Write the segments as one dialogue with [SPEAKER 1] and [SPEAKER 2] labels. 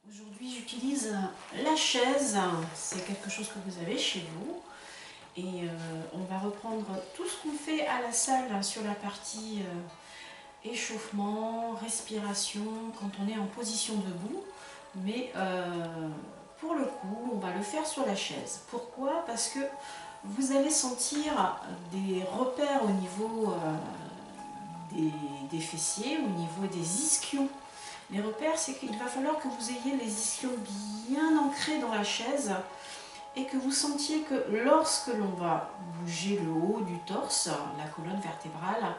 [SPEAKER 1] Aujourd'hui, j'utilise la chaise, c'est quelque chose que vous avez chez vous. Et on va reprendre tout ce qu'on fait à la salle sur la partie échauffement, respiration, quand on est en position debout. Mais pour le coup, on va le faire sur la chaise. Pourquoi? Parce que vous allez sentir des repères au niveau des fessiers, au niveau des ischions. Les repères, c'est qu'il va falloir que vous ayez les ischions bien ancrés dans la chaise et que vous sentiez que lorsque l'on va bouger le haut du torse, la colonne vertébrale,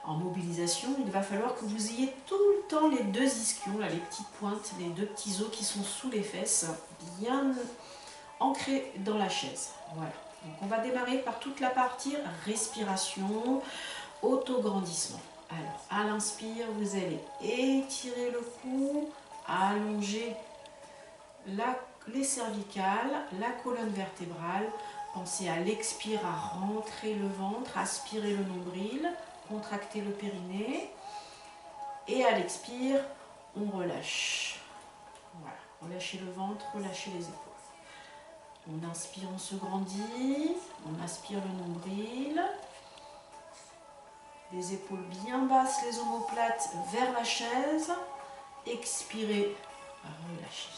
[SPEAKER 1] en mobilisation, il va falloir que vous ayez tout le temps les deux ischions, là, les petites pointes, les deux petits os qui sont sous les fesses, bien ancrés dans la chaise. Voilà. Donc on va démarrer par toute la partie respiration, autograndissement. Alors, à l'inspire, vous allez étirer le cou, allonger les cervicales, la colonne vertébrale. Pensez à l'expire à rentrer le ventre, aspirer le nombril, contracter le périnée. Et à l'expire, on relâche. Voilà, relâchez le ventre, relâchez les épaules. On inspire, on se grandit, on aspire le nombril. Les épaules bien basses, les omoplates vers la chaise. Expirez, relâchez.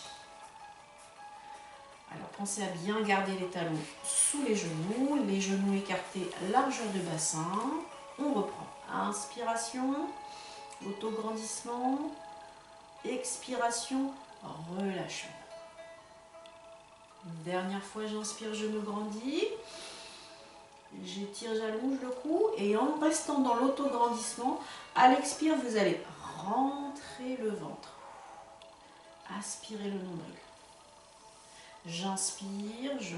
[SPEAKER 1] Alors pensez à bien garder les talons sous les genoux écartés, largeur de bassin. On reprend. Inspiration, autograndissement. Expiration, relâchement. Une dernière fois, j'inspire, je me grandis. J'étire, j'allonge le cou et en restant dans l'autograndissement, à l'expire, vous allez rentrer le ventre. Aspirez le nombril. J'inspire, je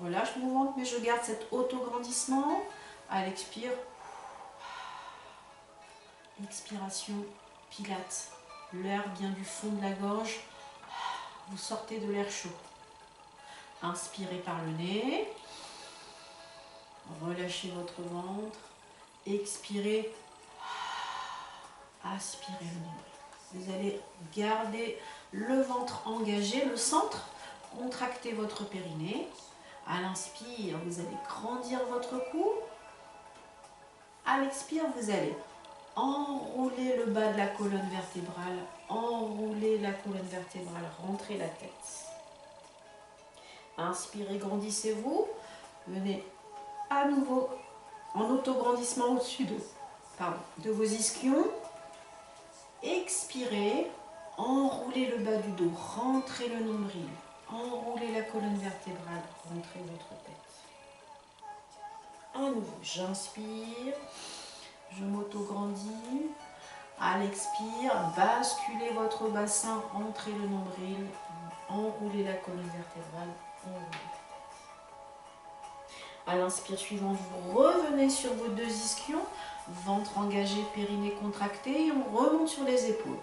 [SPEAKER 1] relâche mon ventre, mais je garde cet autograndissement. À l'expire, expiration, pilates. L'air vient du fond de la gorge. Vous sortez de l'air chaud. Inspirez par le nez. Relâchez votre ventre. Expirez. Aspirez le nombril. Vous allez garder le ventre engagé, le centre. Contractez votre périnée. À l'inspire, vous allez grandir votre cou. À l'expire, vous allez enrouler le bas de la colonne vertébrale. Enrouler la colonne vertébrale. Rentrez la tête. Inspirez, grandissez-vous. Venez à nouveau en autograndissement au-dessus de vos ischions. Expirez, enroulez le bas du dos, rentrez le nombril, enroulez la colonne vertébrale, rentrez votre tête. À nouveau, j'inspire, je m'auto-grandis. À l'expire, basculez votre bassin, rentrez le nombril, enroulez la colonne vertébrale, enroulez la tête. À l'inspire suivante, vous revenez sur vos deux ischions, ventre engagé, périnée contracté, et on remonte sur les épaules.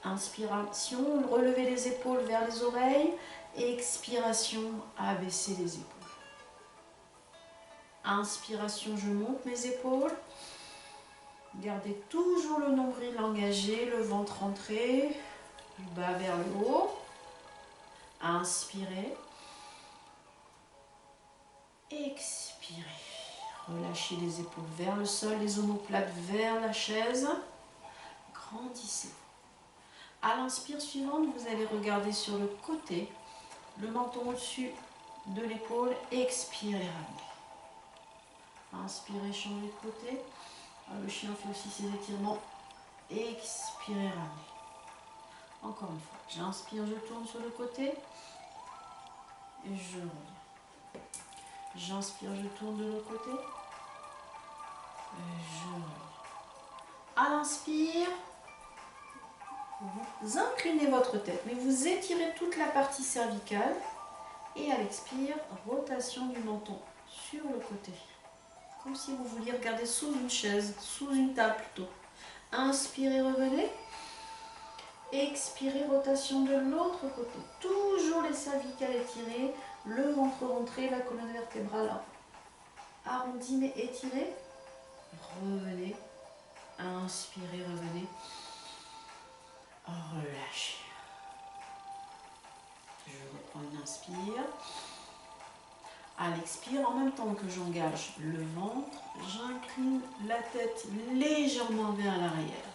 [SPEAKER 1] Inspiration, relevez les épaules vers les oreilles. Expiration, abaissez les épaules. Inspiration, je monte mes épaules. Gardez toujours le nombril engagé, le ventre rentré, du bas vers le haut. Inspirez. Expirez. Relâchez les épaules vers le sol, les omoplates vers la chaise. Grandissez. À l'inspire suivante, vous allez regarder sur le côté, le menton au-dessus de l'épaule. Expirez, ramenez. Inspirez, changez de côté. Le chien fait aussi ses étirements. Expirez, ramenez. Encore une fois, j'inspire, je tourne sur le côté. Et je reviens. J'inspire, je tourne de l'autre côté. Et je reviens. À l'inspire, vous inclinez votre tête, mais vous étirez toute la partie cervicale. Et à l'expire, rotation du menton sur le côté. Comme si vous vouliez regarder sous une chaise, sous une table plutôt. Inspirez, revenez. Expirez, rotation de l'autre côté. Toujours les cervicales étirées, le ventre rentré, la colonne vertébrale arrondie mais étirée. Revenez. Inspirez, revenez. relâchez. Je reprends une inspire. À l'expire, en même temps que j'engage le ventre, j'incline la tête légèrement vers l'arrière.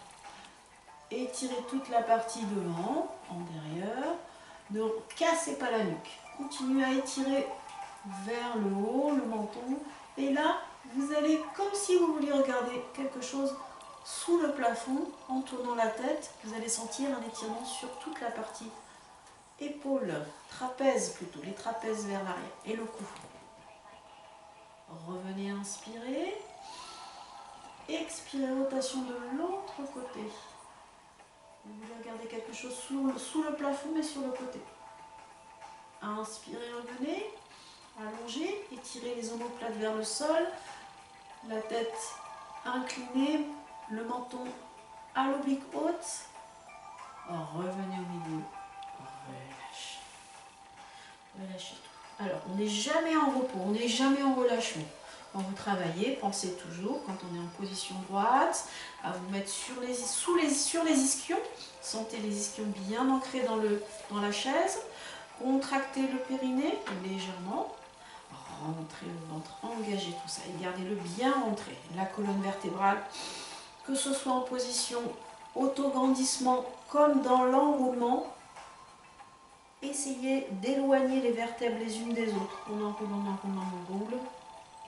[SPEAKER 1] Étirez toute la partie devant, en derrière. Ne cassez pas la nuque. Continuez à étirer vers le haut, le menton. Et là, vous allez, comme si vous vouliez regarder quelque chose sous le plafond, en tournant la tête, vous allez sentir un étirement sur toute la partie épaules, trapèze plutôt, les trapèzes vers l'arrière et le cou. Revenez inspirer. Expirez, rotation de l'autre côté. Vous voulez regarder quelque chose sous le plafond, mais sur le côté. Inspirez, revenez. Allongez, étirez les omoplates vers le sol. La tête inclinée, le menton à l'oblique haute. Revenez au milieu. Relâchez. Relâchez tout. Alors, on n'est jamais en repos, on n'est jamais en relâchement. Quand vous travaillez, pensez toujours, quand on est en position droite, à vous mettre sur les ischions. Sentez les ischions bien ancrés dans la chaise. Contractez le périnée légèrement. Rentrez le ventre, engagez tout ça et gardez-le bien rentré. La colonne vertébrale, que ce soit en position autograndissement comme dans l'enroulement, essayez d'éloigner les vertèbres les unes des autres. On enroule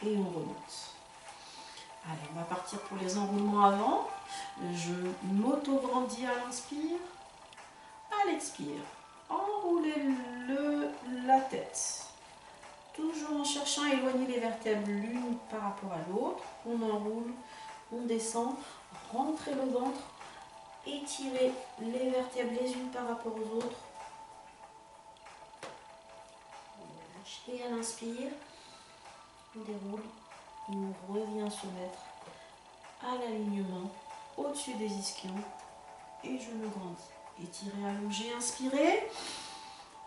[SPEAKER 1] et on remonte. Allez, on va partir pour les enroulements avant. Je m'auto-grandis à l'inspire. À l'expire, enroulez la tête. Toujours en cherchant à éloigner les vertèbres l'une par rapport à l'autre. On enroule, on descend, rentrez le ventre, étirez les vertèbres les unes par rapport aux autres. Et à l'inspire, on déroule, on revient se mettre à l'alignement au-dessus des ischions et je me grandis. Étirez, allongez, inspirez.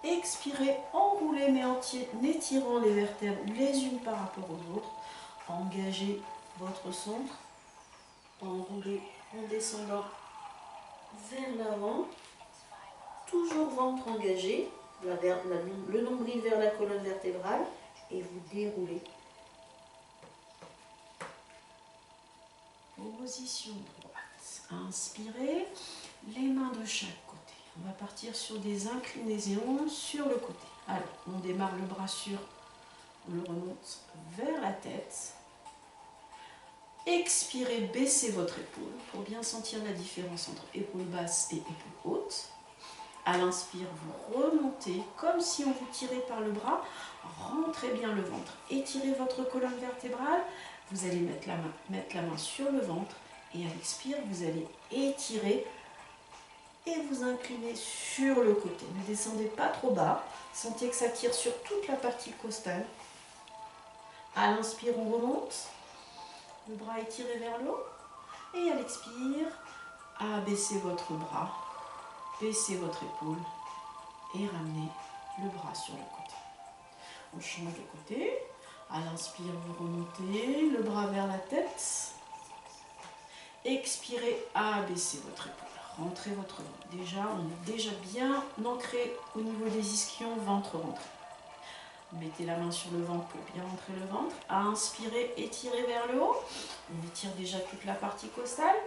[SPEAKER 1] Expirez, enroulez mais en étirant les vertèbres les unes par rapport aux autres. Engagez votre centre. Enroulez en descendant vers l'avant. Toujours ventre engagé. Le nombril vers la colonne vertébrale. Et vous déroulez. Position droite. Inspirez. Les mains de chaque côté. On va partir sur des inclinaisons sur le côté. Alors, on démarre le bras on le remonte vers la tête. Expirez, baissez votre épaule pour bien sentir la différence entre épaule basse et épaule haute. À l'inspire, vous remontez comme si on vous tirait par le bras. Rentrez bien le ventre. Étirez votre colonne vertébrale. Vous allez mettre la main sur le ventre. Et à l'expire, vous allez étirer et vous inclinez sur le côté. Ne descendez pas trop bas. Sentez que ça tire sur toute la partie costale. À l'inspire, on remonte. Le bras étiré vers le haut. Et à l'expire, abaissez votre bras. Baissez votre épaule. Et ramenez le bras sur le côté. On change de côté. À l'inspire, vous remontez. Le bras vers la tête. Expirez, abaissez votre épaule. Rentrez votre ventre. Déjà, on est déjà bien ancré au niveau des ischions, ventre rentré. Mettez la main sur le ventre pour bien rentrer le ventre. À inspirer, étirez vers le haut. On étire déjà toute la partie costale.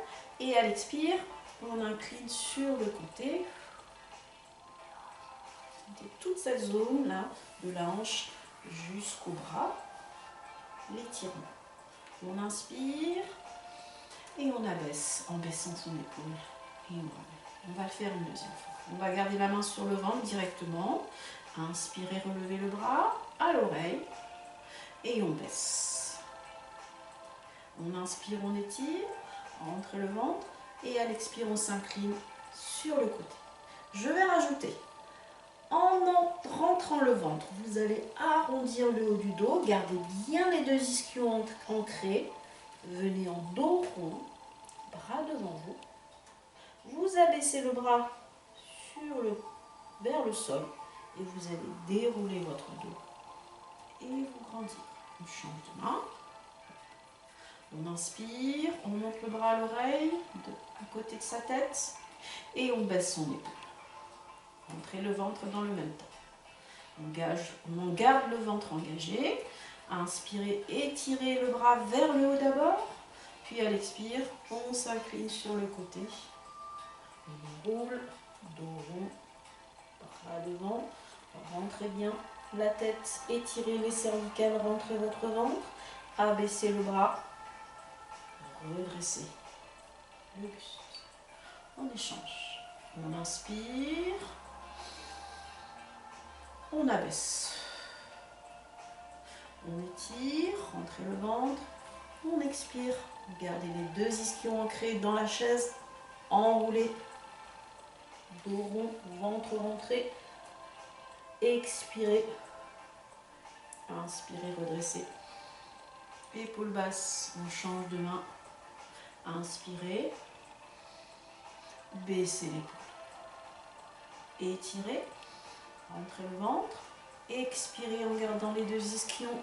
[SPEAKER 1] Et à l'expire, on incline sur le côté. Sentez toute cette zone là, de la hanche jusqu'au bras. L'étirement. On inspire et on abaisse en baissant son épaule. Et on va le faire une deuxième fois. On va garder la main sur le ventre directement. Inspirez, relevez le bras à l'oreille. Et on baisse. On inspire, on étire. Rentrez le ventre. Et à l'expire, on s'incline sur le côté. Je vais rajouter. En rentrant le ventre, vous allez arrondir le haut du dos. Gardez bien les deux ischions ancrés. Venez en dos rond. Bras devant vous. Vous abaissez le bras vers le sol et vous allez dérouler votre dos et vous grandir. On change de main. On inspire, on monte le bras à l'oreille, à côté de sa tête. Et on baisse son épaule. Rentrez le ventre dans le même temps. On garde le ventre engagé. Inspirez, étirez le bras vers le haut d'abord. Puis à l'expire, on s'incline sur le côté. On roule, dos rond, bras devant. Rentrez bien la tête, étirez les cervicales, rentrez votre ventre. Abaissez le bras. Redressez le buste. On échange. On inspire. On abaisse. On étire, rentrez le ventre. On expire. Gardez les deux ischions ancrés dans la chaise. Enroulez. Dos rond, ventre rentré. Expirez. Inspirez, redressez. Épaules basses, on change de main. Inspirez. Baissez l'épaule. Étirez. Rentrez le ventre. Expirez en gardant les deux ischions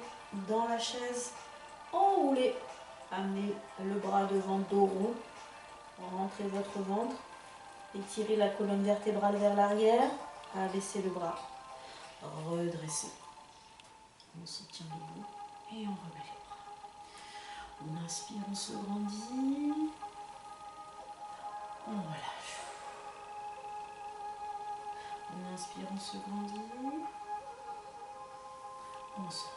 [SPEAKER 1] dans la chaise. Enroulez. Amenez le bras devant, dos rond. Rentrez votre ventre. Étirez la colonne vertébrale vers l'arrière. Abaissez le bras. Redressez. On se tient debout et on remet les bras. On inspire, on se grandit. On relâche. On inspire, on se grandit. On se relâche.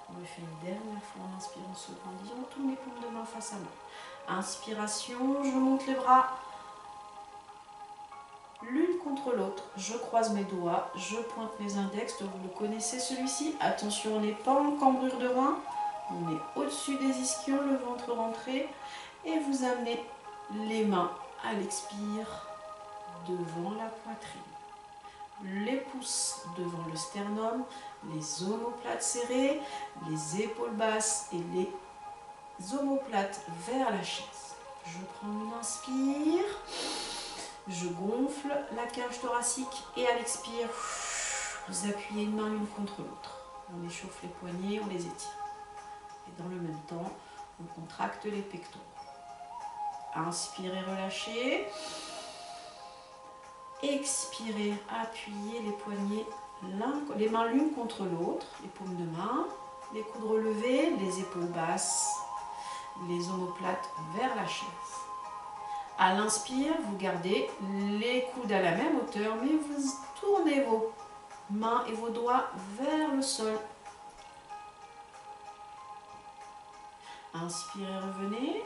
[SPEAKER 1] On le fait une dernière fois. On inspire, on se grandit. On tourne les paumes de main face à moi. Inspiration, je monte les bras. L'une contre l'autre. Je croise mes doigts. Je pointe mes index. Vous le connaissez celui-ci. Attention, on n'est pas en cambrure de rein. On est au-dessus des ischions, le ventre rentré. Et vous amenez les mains à l'expire devant la poitrine. Les pouces devant le sternum, les omoplates serrées, les épaules basses et les omoplates vers la chaise. Je prends une inspire, je gonfle la cage thoracique et à l'expire, vous appuyez une main l'une contre l'autre. On échauffe les poignets, on les étire. Et dans le même temps, on contracte les pectoraux. Inspirez, relâchez. Expirez, appuyez les poignets, les mains l'une contre l'autre, les paumes de main, les coudes relevés, les épaules basses, les omoplates vers la chaise. À l'inspire, vous gardez les coudes à la même hauteur, mais vous tournez vos mains et vos doigts vers le sol. Inspirez, revenez.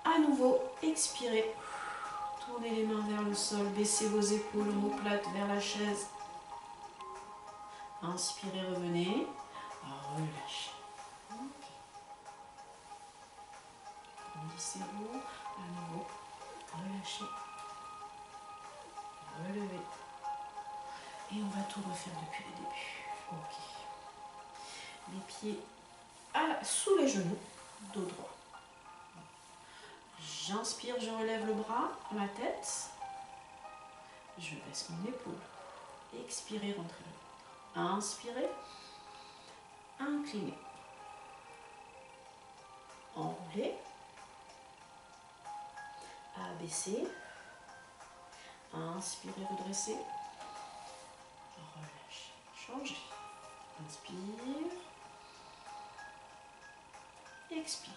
[SPEAKER 1] À nouveau, expirez. Tournez les mains vers le sol, baissez vos épaules, omoplates vers la chaise. Inspirez, revenez. Relâchez. Grandissez-vous. À nouveau. Relâchez. Relevez. Et on va tout refaire depuis le début. Ok. Les pieds sous les genoux, dos droit. J'inspire, je relève le bras, ma tête. Je baisse mon épaule. Expirez, rentrez le ventre. Inspirez. Inclinez. Enroulez. Abaissez. Inspirez, redressez. Relâchez. Changez. Inspire. Expire.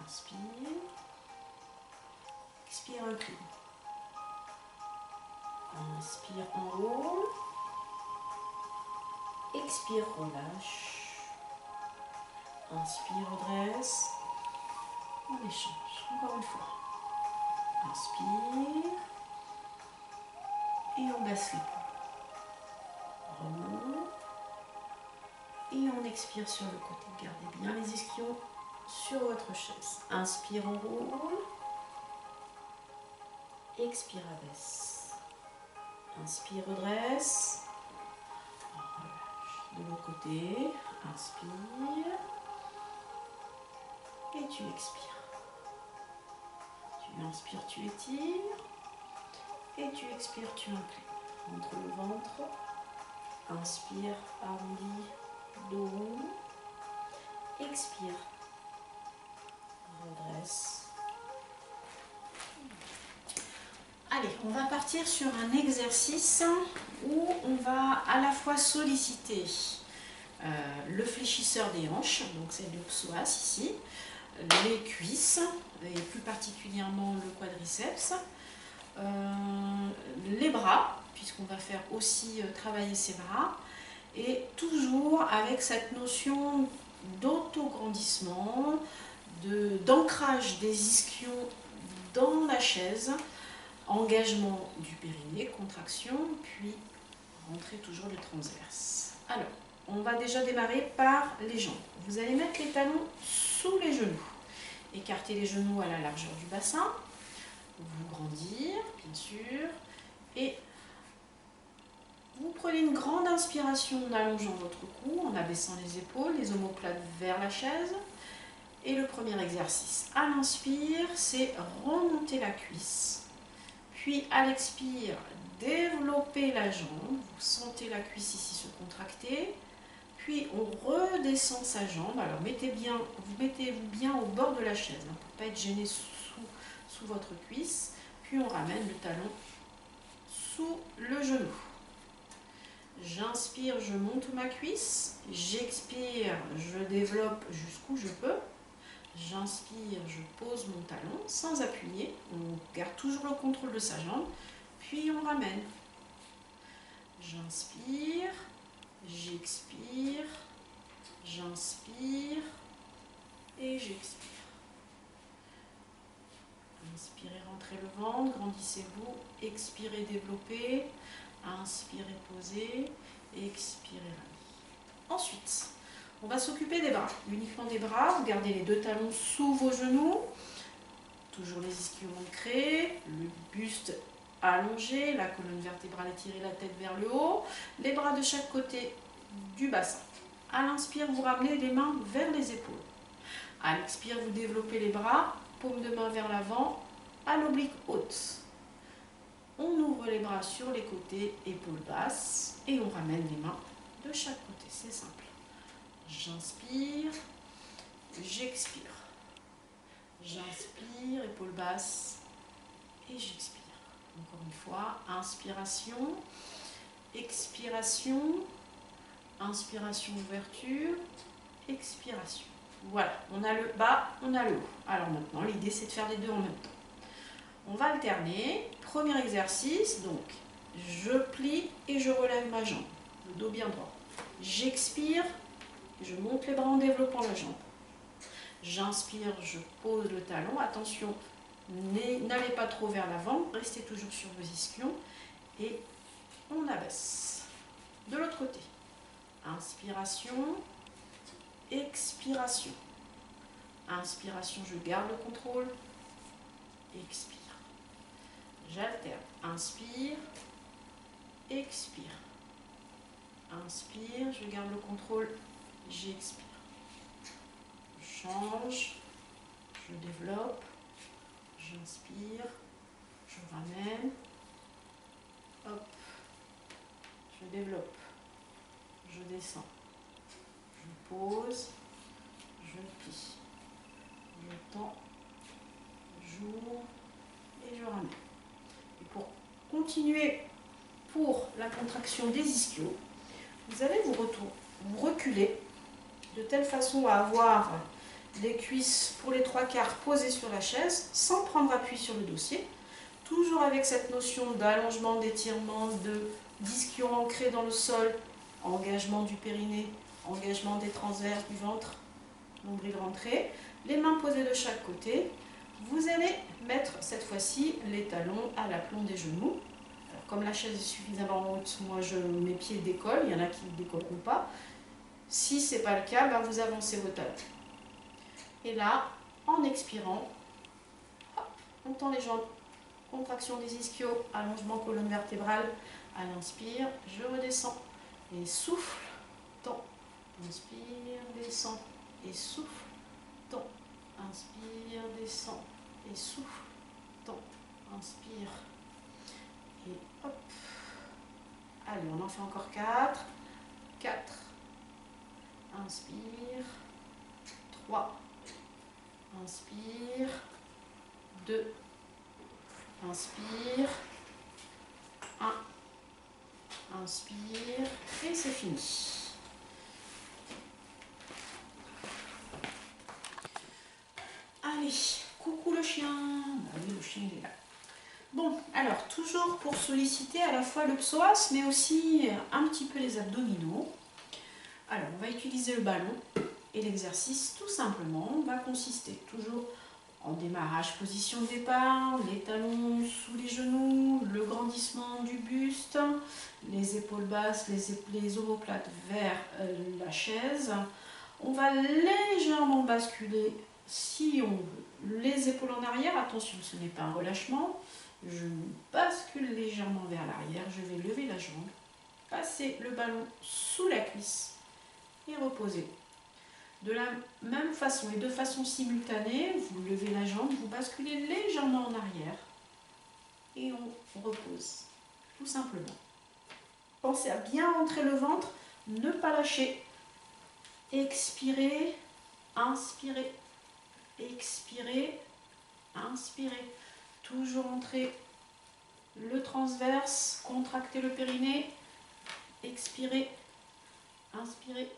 [SPEAKER 1] Inspire. Expire, incline. Inspire, enroule. Expire, relâche. Inspire, redresse. On échange. Encore une fois. Inspire. Et on baisse l'épaule. Remonte. Et on expire sur le côté. Gardez bien les ischions sur votre chaise. Inspire, enroule. Expire, abaisse. Inspire, redresse. Relâche. De l'autre côté. Inspire. Et tu expires. Tu inspires, tu étires. Et tu expires, tu inclines. Entre le ventre. Inspire, arrondi, dos rond. Expire. baisse. Allez, on va partir sur un exercice où on va à la fois solliciter le fléchisseur des hanches, donc c'est le psoas ici, les cuisses et plus particulièrement le quadriceps, les bras, puisqu'on va faire aussi travailler ses bras, et toujours avec cette notion d'autograndissement, d'ancrage des ischions dans la chaise, engagement du périnée, contraction, puis rentrer toujours le transverse. Alors, on va déjà démarrer par les jambes. Vous allez mettre les talons sous les genoux. Écarter les genoux à la largeur du bassin. Vous grandir, bien sûr. Et vous prenez une grande inspiration en allongeant votre cou, en abaissant les épaules, les omoplates vers la chaise. Et le premier exercice, à l'inspire, c'est remonter la cuisse. Puis à l'expire, développer la jambe. Vous sentez la cuisse ici se contracter. Puis on redescend sa jambe. Alors mettez-vous bien au bord de la chaise pour ne pas être gêné sous votre cuisse. Puis on ramène le talon sous le genou. J'inspire, je monte ma cuisse. J'expire, je développe jusqu'où je peux. J'inspire, je pose mon talon sans appuyer. On garde toujours le contrôle de sa jambe. Puis on ramène. J'inspire, j'expire, j'inspire et j'expire. Inspirez, rentrez le ventre, grandissez-vous. Expirez, développez. Inspirez, posez. Expirez, ramenez. Ensuite, on va s'occuper des bras, uniquement des bras. Vous gardez les deux talons sous vos genoux. Toujours les ischions ancrés, le buste allongé, la colonne vertébrale étirée, la tête vers le haut. Les bras de chaque côté du bassin. À l'inspire, vous ramenez les mains vers les épaules. À l'expire, vous développez les bras, paume de main vers l'avant, à l'oblique haute. On ouvre les bras sur les côtés, épaules basses, et on ramène les mains de chaque côté. C'est simple. J'inspire, j'expire. J'inspire, épaules basses, et j'expire. Encore une fois, inspiration, expiration, inspiration, ouverture, expiration. Voilà, on a le bas, on a le haut. Alors maintenant, l'idée c'est de faire les deux en même temps. On va alterner. Premier exercice, donc je plie et je relève ma jambe, le dos bien droit. J'expire, je monte les bras en développant la jambe. J'inspire, je pose le talon. Attention, n'allez pas trop vers l'avant, restez toujours sur vos ischions et on abaisse. De l'autre côté, inspiration, expiration. Inspiration, je garde le contrôle, expire. J'alterne, inspire, expire. Inspire, je garde le contrôle, j'expire. Je change, je développe, j'inspire, je ramène, hop, je développe, je descends, je pose, je plie, je tends, j'ouvre et je ramène. Et pour continuer pour la contraction des ischios, vous allez vous reculer de telle façon à avoir les cuisses pour les 3/4 posées sur la chaise sans prendre appui sur le dossier. Toujours avec cette notion d'allongement, d'étirement, d'ischion ancré dans le sol, engagement du périnée, engagement des transverses du ventre, nombril rentré, les mains posées de chaque côté. Vous allez mettre cette fois-ci les talons à l'aplomb des genoux. Alors, comme la chaise est suffisamment haute, moi mes pieds décollent, il y en a qui ne décolleront pas. Si ce n'est pas le cas, ben vous avancez vos talons. Et là, en expirant, hop, on tend les jambes. Contraction des ischios, allongement colonne vertébrale. À l'inspire, je redescends. Et souffle, tend. Inspire, descend. Et souffle, tend. Inspire, descend. Et souffle, tend. Inspire. Et hop. Allez, on en fait encore 4. 4. Inspire. 3. inspire, 2, inspire, 1, inspire, et c'est fini. Allez, coucou le chien. Ah oui, le chien il est là. Bon, alors toujours pour solliciter à la fois le psoas, mais aussi un petit peu les abdominaux. Alors, on va utiliser le ballon et l'exercice tout simplement va consister toujours en démarrage, position de départ, les talons sous les genoux, le grandissement du buste, les épaules basses, les omoplates vers la chaise. On va légèrement basculer, si on veut, les épaules en arrière. Attention, ce n'est pas un relâchement. Je bascule légèrement vers l'arrière. Je vais lever la jambe, passer le ballon sous la cuisse et reposer. De la même façon et de façon simultanée, vous levez la jambe, vous basculez légèrement en arrière et on repose, tout simplement. Pensez à bien rentrer le ventre, ne pas lâcher. Expirez, inspirez, expirez, inspirez. Toujours entrer le transverse, contractez le périnée, expirez, inspirez.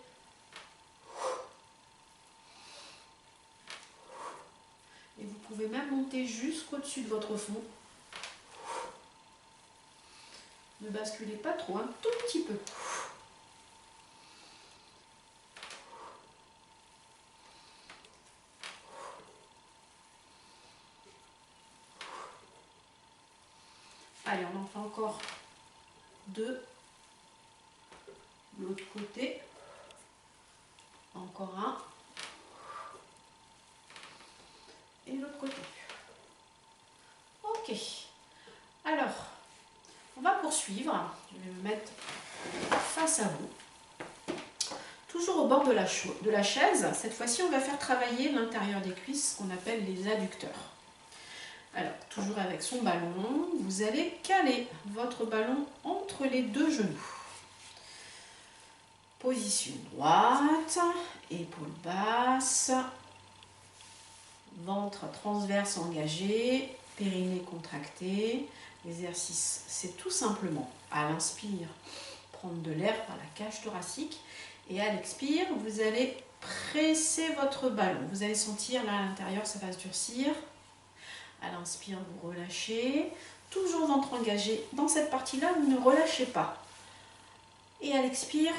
[SPEAKER 1] Et vous pouvez même monter jusqu'au-dessus de votre fond. Ne basculez pas trop, un tout petit peu. Allez, on en fait encore 2. L'autre côté. Encore un. Et l'autre côté. Ok. Alors, on va poursuivre. Je vais me mettre face à vous. Toujours au bord de la chaise. Cette fois-ci, on va faire travailler l'intérieur des cuisses, qu'on appelle les adducteurs. Alors, toujours avec son ballon, vous allez caler votre ballon entre les deux genoux. Position droite, épaules basses, ventre transverse engagé, périnée contracté. L'exercice, c'est tout simplement à l'inspire, prendre de l'air par la cage thoracique et à l'expire, vous allez presser votre ballon. Vous allez sentir là à l'intérieur, ça va se durcir. À l'inspire, vous relâchez. Toujours ventre engagé. Dans cette partie-là, vous ne relâchez pas. Et à l'expire,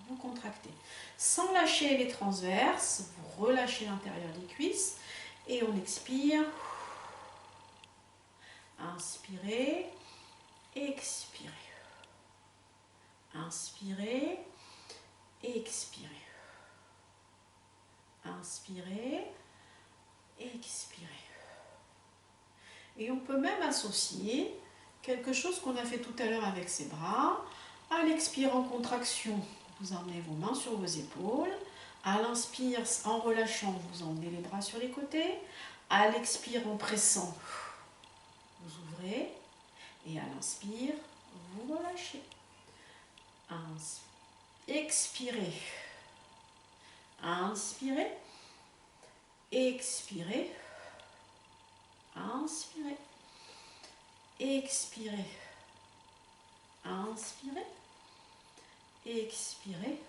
[SPEAKER 1] vous contractez. Sans lâcher les transverses, vous relâchez l'intérieur des cuisses. Et on expire. Inspirez. Expirez. Inspirez. Expirez. Inspirez. Expirez. Et on peut même associer quelque chose qu'on a fait tout à l'heure avec ses bras. À l'expire en contraction, vous emmenez vos mains sur vos épaules. À l'inspire, en relâchant, vous emmenez les bras sur les côtés. À l'expire, en pressant, vous ouvrez. Et à l'inspire, vous relâchez. Expirez. Inspirez. Expirez. Inspirez. Expirez. Inspirez. Expirez.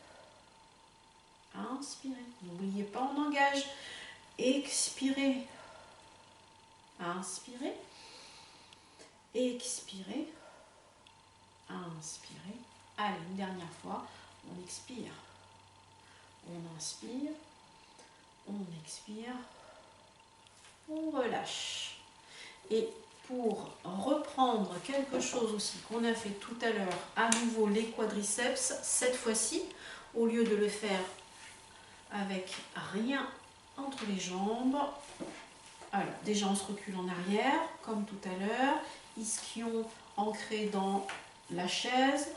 [SPEAKER 1] Inspirez. N'oubliez pas, on engage. Expirez. Inspirez. Expirez. Inspirez. Allez, une dernière fois. On expire. On inspire. On expire. On relâche. Et pour reprendre quelque chose aussi qu'on a fait tout à l'heure, à nouveau les quadriceps, cette fois-ci, au lieu de le faire avec rien entre les jambes, alors déjà on se recule en arrière, comme tout à l'heure, ischion ancré dans la chaise,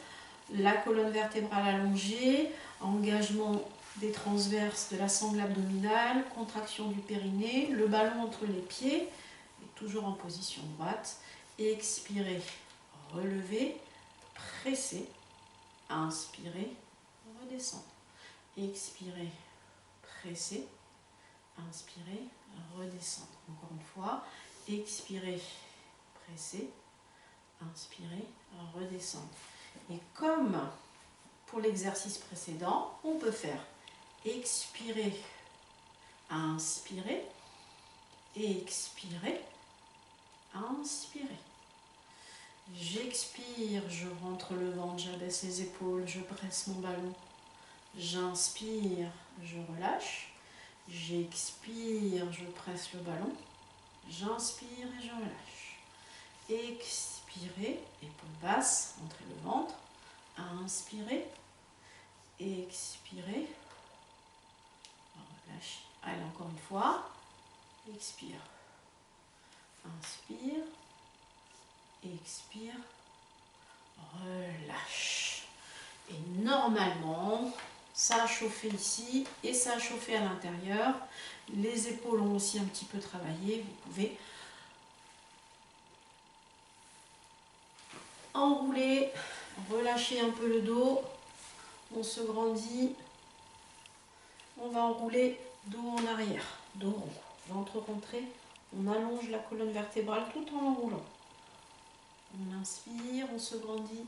[SPEAKER 1] la colonne vertébrale allongée, engagement des transverses de la sangle abdominale, contraction du périnée, le ballon entre les pieds, et toujours en position droite. Expirez, relevez, pressez, inspirez, redescendez. Expirez, pressez, inspirez, redescendre. Encore une fois, expirez, pressez, inspirez, redescendre. Et comme pour l'exercice précédent, on peut faire expirer, inspirer, expirer, inspirer. J'expire, je rentre le ventre, j'abaisse les épaules, je presse mon ballon. J'inspire, je relâche. J'expire, je presse le ballon. J'inspire et je relâche. Expirez, épaule basse, rentrez le ventre. Inspirez, expirez, relâchez. Allez, encore une fois. Expire, inspire, expire, relâche. Et normalement, ça a chauffé ici et ça a chauffé à l'intérieur. Les épaules ont aussi un petit peu travaillé. Vous pouvez enrouler, relâcher un peu le dos. On se grandit. On va enrouler dos en arrière, dos rond, ventre rentré. On allonge la colonne vertébrale tout en enroulant. On inspire, on se grandit.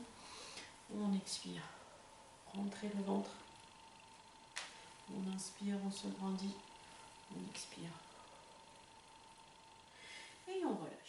[SPEAKER 1] On expire. Rentrez le ventre. On inspire, on se grandit. On expire. Et on relâche.